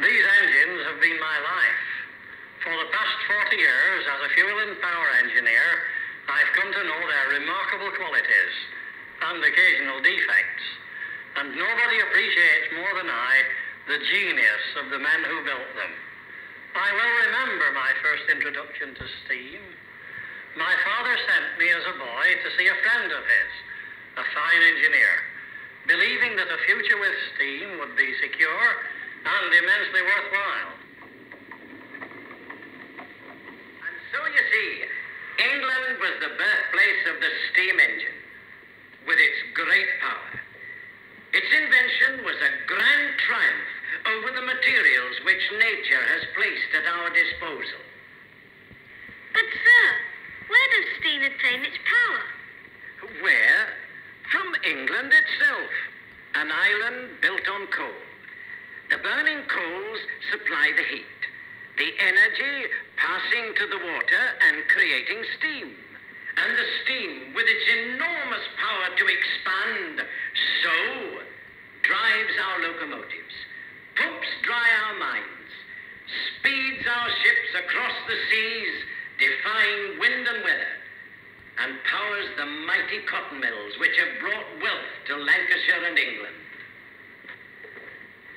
These engines have been my life. For the past 40 years, as a fuel and power engineer, I've come to know their remarkable qualities and occasional defects. And nobody appreciates more than I the genius of the men who built them. I will remember my first introduction to steam. My father sent me as a boy to see a friend of his, a fine engineer, believing that a future with steam would be secure and immensely worthwhile. And so you see, England was the birthplace of the steam engine, with its great power. Its invention was a grand triumph over the materials which nature has placed at our disposal. But sir, where does steam obtain its power? Where? From England itself, an island built on coal. The burning coals supply the heat, the energy passing to the water and creating steam. And the steam, with its enormous power to expand, so drives our locomotives, pumps dry our mines, speeds our ships across the seas, defying wind and weather, and powers the mighty cotton mills which have brought wealth to Lancashire and England.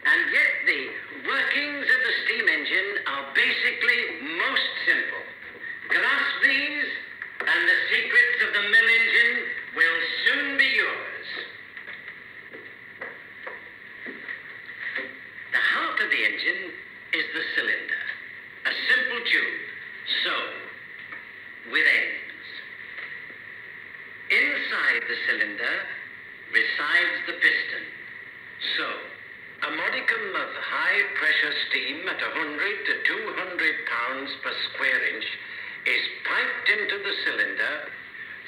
And yet the workings of the steam engine are basically most simple. Grasp these, and the secrets of the mill engine will soon be yours. The heart of the engine is the cylinder, a simple tube, so, with ends. Inside the cylinder resides the piston, so. A modicum of high-pressure steam at 100 to 200 pounds per square inch is piped into the cylinder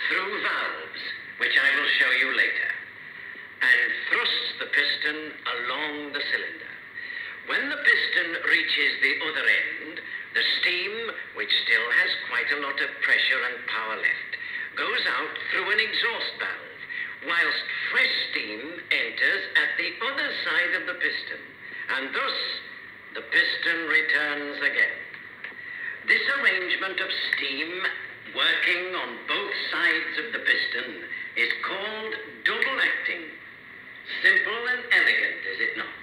through valves, which I will show you later, and thrusts the piston along the cylinder. When the piston reaches the other end, the steam, which still has quite a lot of pressure and power left, goes out through an exhaust valve, whilst fresh steam enters at the other side of the piston, and thus the piston returns again. This arrangement of steam working on both sides of the piston is called double acting. Simple and elegant, is it not?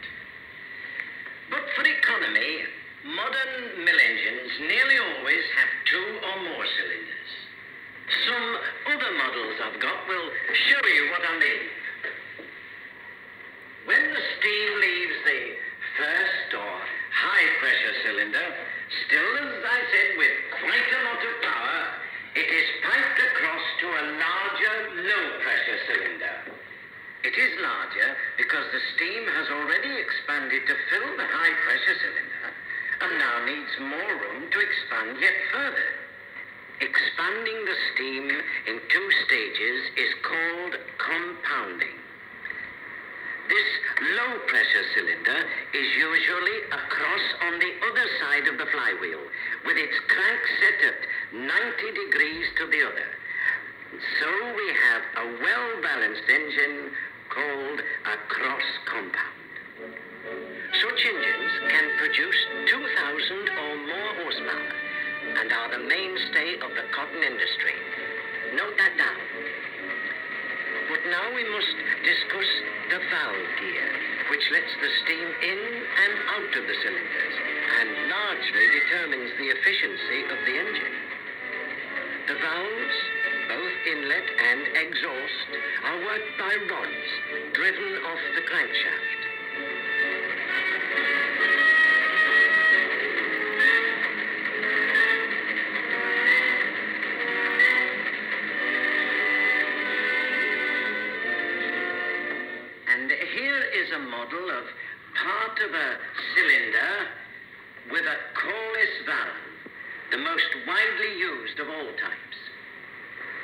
But for economy, modern mill engines nearly always have 2 or more cylinders. Some other models I've got will show you what I mean. When the steam leaves the first or high-pressure cylinder, still, as I said, with quite a lot of power, it is piped across to a larger low-pressure cylinder. It It is larger because the steam has already expanded to fill the high-pressure cylinder and now needs more room to expand yet further. Expanding the steam in 2 stages is called compounding. This low-pressure cylinder is usually across on the other side of the flywheel, with its crank set at 90 degrees to the other. So we have a well-balanced engine called a cross compound. Such engines can produce 2,000 or more horsepower and are the mainstay of the cotton industry. Note that down. But now we must discuss the valve gear, which lets the steam in and out of the cylinders and largely determines the efficiency of the engine. The valves, both inlet and exhaust, are worked by rods driven off the crankshaft. And here is a model of part of a cylinder with a coreless valve, the most widely used of all types.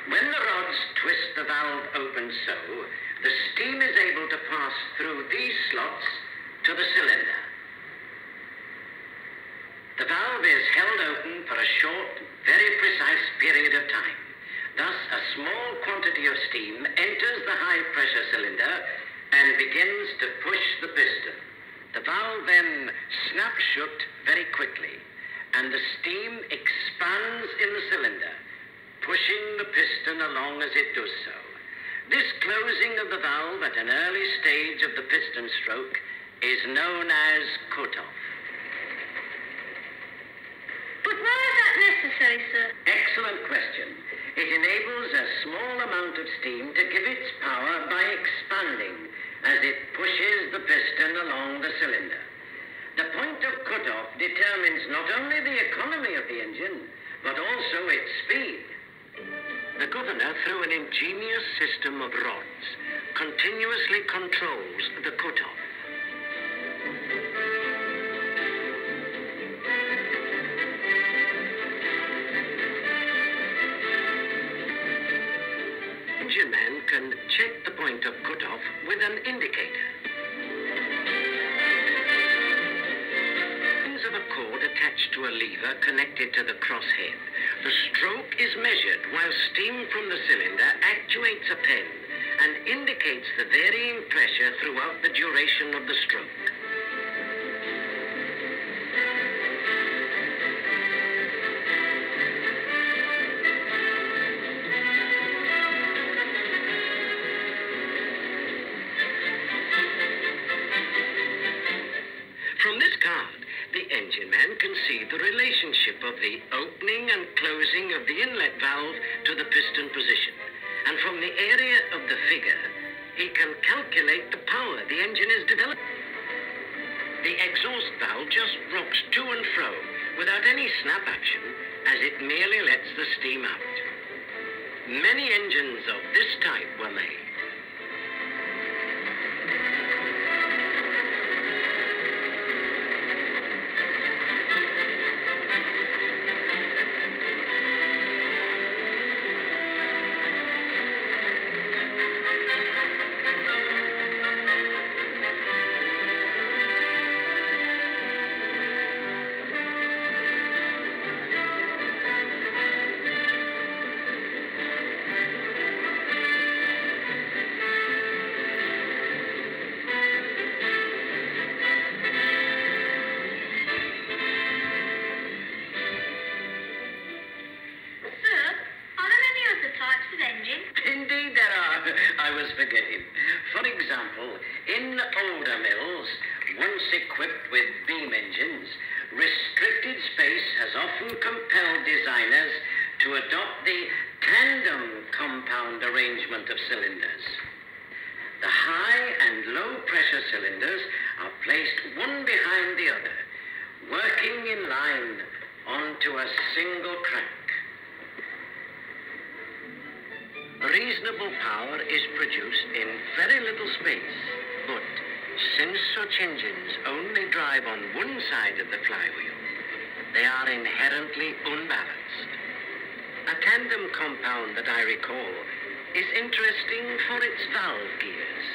When the rods twist the valve open so, the steam is able to pass through these slots to the cylinder. The valve is held open for a short, very precise period of time. Thus, a small quantity of steam enters the high-pressure cylinder and begins to push the piston. The valve then snaps shut very quickly, and the steam expands in the cylinder, pushing the piston along as it does so. This closing of the valve at an early stage of the piston stroke is known as cut-off. But why is that necessary, sir? Excellent question. It enables a small amount of steam to give its power by expanding as it pushes the piston along the cylinder. The point of cut-off determines not only the economy of the engine, but also its speed. The governor, through an ingenious system of rods, continuously controls the cut-off. Engine man can check the point of cut-off with an indicator. Ends of a cord attached to a lever connected to the crosshead. The stroke is measured while steam from the cylinder actuates a pen and indicates the varying pressure throughout the duration of the stroke. From this card, the engine man can see the relationship of the opening and closing of the inlet valve to the piston position. And from the area of the figure, he can calculate the power the engine is developing. The exhaust valve just rocks to and fro without any snap action, as it merely lets the steam out. Many engines of this type were made. Indeed there are. I was forgetting. For example, in older mills, once equipped with beam engines, restricted space has often compelled designers to adopt the tandem compound arrangement of cylinders. The high and low pressure cylinders are placed one behind the other, working in line onto a single crank. reasonable power is produced in very little space. But since such engines only drive on one side of the flywheel, they are inherently unbalanced. A tandem compound that I recall is interesting for its valve gears.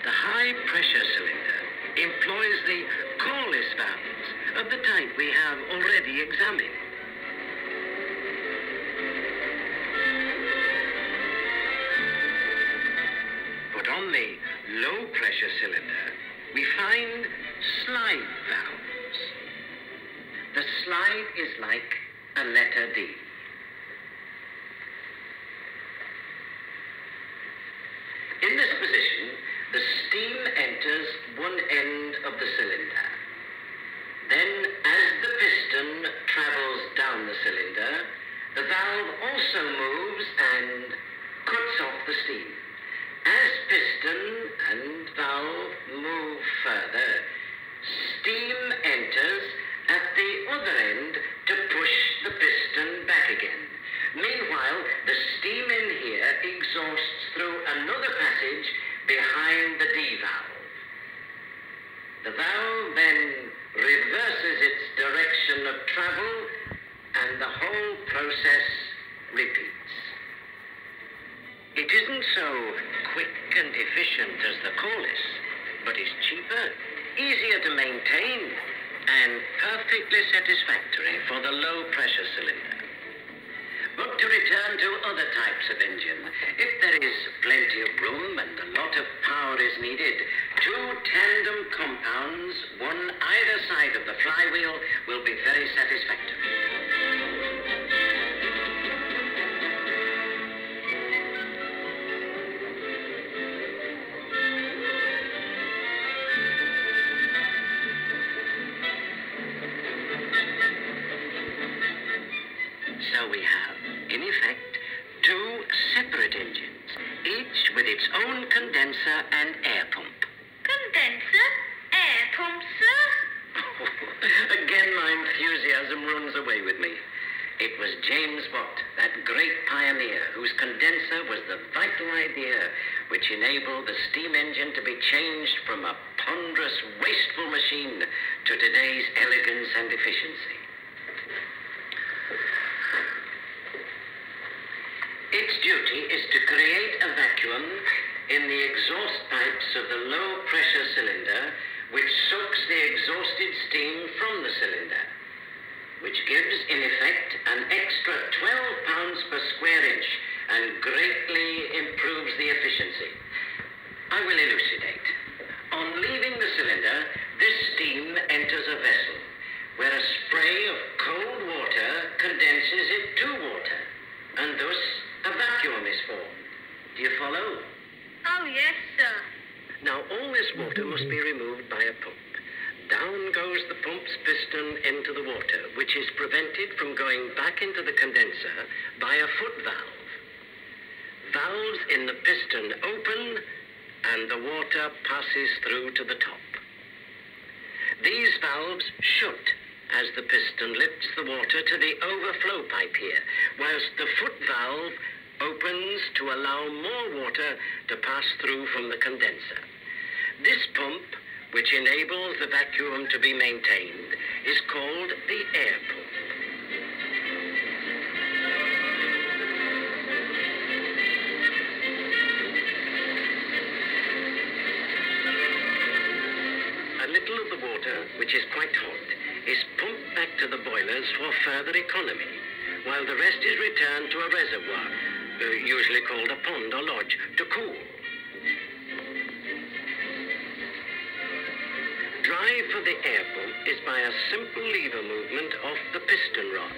The high-pressure cylinder employs the Corliss valves of the type we have already examined. But on the low-pressure cylinder, we find slide valves. The slide is like a letter D. In this position, the steam enters one end of the cylinder. Then, as the piston travels down the cylinder, the valve also moves and cuts off the steam. As piston and valve move further, steam enters at the other end to push the piston back again. Meanwhile, the steam in here exhausts through another passage behind the D valve. The valve then reverses its direction of travel, and the whole process repeats. It isn't so quick and efficient as the Corliss, but is cheaper, easier to maintain, and perfectly satisfactory for the low-pressure cylinder. But to return to other types of engine, if there is plenty of room and a lot of power is needed, two tandem compounds, one either side of the flywheel, will be very satisfactory. So we have, in effect, two separate engines, each with its own condenser and air pump. Condenser? Air pump, sir? Again, my enthusiasm runs away with me. It was James Watt, that great pioneer, whose condenser was the vital idea which enabled the steam engine to be changed from a ponderous, wasteful machine to today's elegance and efficiency. Its duty is to create a vacuum in the exhaust pipes of the low-pressure cylinder, which soaks the exhausted steam from the cylinder, which gives, in effect, an extra 12 pounds per square inch and greatly improves the efficiency. I will elucidate. On leaving the cylinder, this steam enters a vessel, where a spray of cold water condenses it to water, and thus a vacuum is formed. Do you follow? Oh, yes, sir. Now, all this water must be removed by a pump. Down goes the pump's piston into the water, which is prevented from going back into the condenser by a foot valve. Valves in the piston open, and the water passes through to the top. These valves shut as the piston lifts the water to the overflow pipe here, whilst the foot valve opens to allow more water to pass through from the condenser. This pump, which enables the vacuum to be maintained, is called the air pump. A little of the water, which is quite hot, is pumped back to the boilers for further economy, while the rest is returned to a reservoir, usually called a pond or lodge, to cool. Drive for the air pump is by a simple lever movement off the piston rod.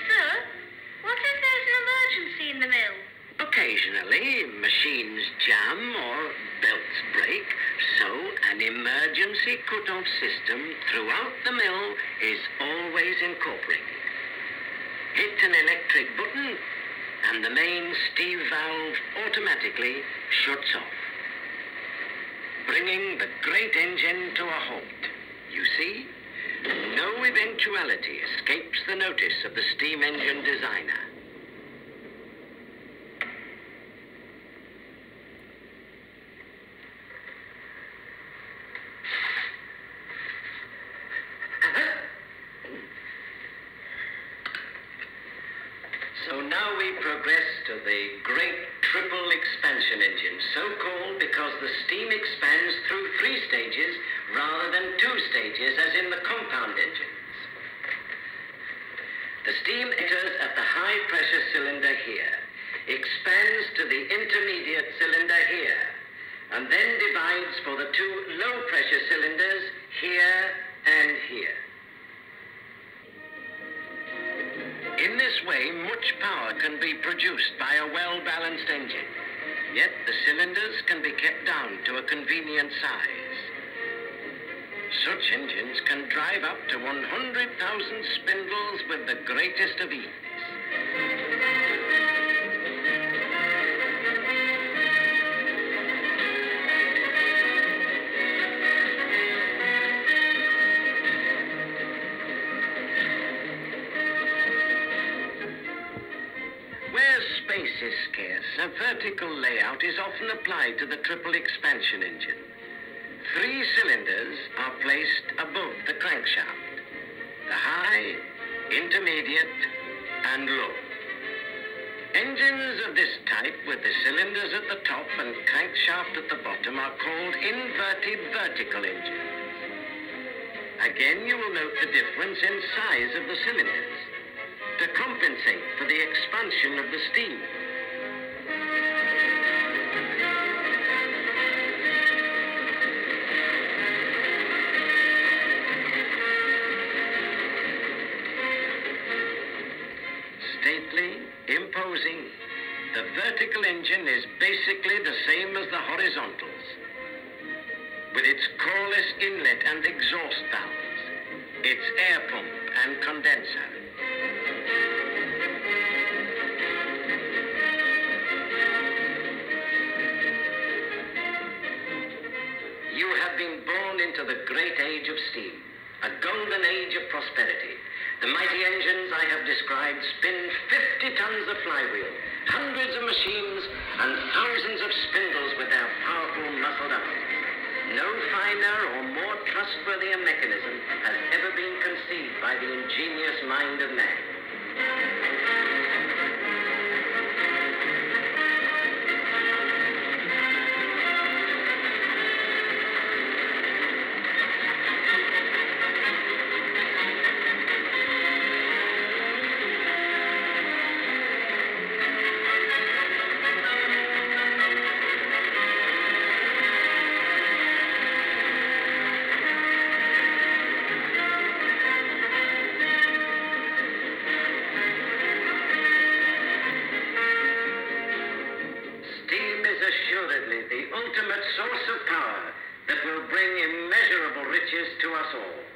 Sir, what if there's an emergency in the mill? Occasionally, machines jam or belts break, so an emergency cut-off system throughout the mill is always incorporated. Hit an electric button, and the main steam valve automatically shuts off, bringing the great engine to a halt. You see, No eventuality escapes the notice of the steam engine designer. So now we progress to the great triple expansion engine, so called because the steam expands through 3 stages rather than 2 stages as in the compound engines. The steam enters at the high pressure cylinder here, expands to the intermediate cylinder here, and then divides for the 2 low pressure cylinders here and here. In this way, much power can be produced by a well-balanced engine, yet the cylinders can be kept down to a convenient size. Such engines can drive up to 100,000 spindles with the greatest of ease. Space is scarce, a vertical layout is often applied to the triple expansion engine. 3 cylinders are placed above the crankshaft: the high, intermediate, and low. Engines of this type with the cylinders at the top and crankshaft at the bottom are called inverted vertical engines. Again, you will note the difference in size of the cylinders to compensate for the expansion of the steam. Stately, imposing, the vertical engine is basically the same as the horizontals, with its coreless inlet and exhaust valves, its air pump and condenser. You have been born into the great age of steam, a golden age of prosperity. The mighty engines I have described spin 50 tons of flywheel, hundreds of machines, and thousands of spindles with their powerful muscled arms. No finer or more trustworthy a mechanism has ever been conceived by the ingenious mind of man. Assuredly the ultimate source of power that will bring immeasurable riches to us all.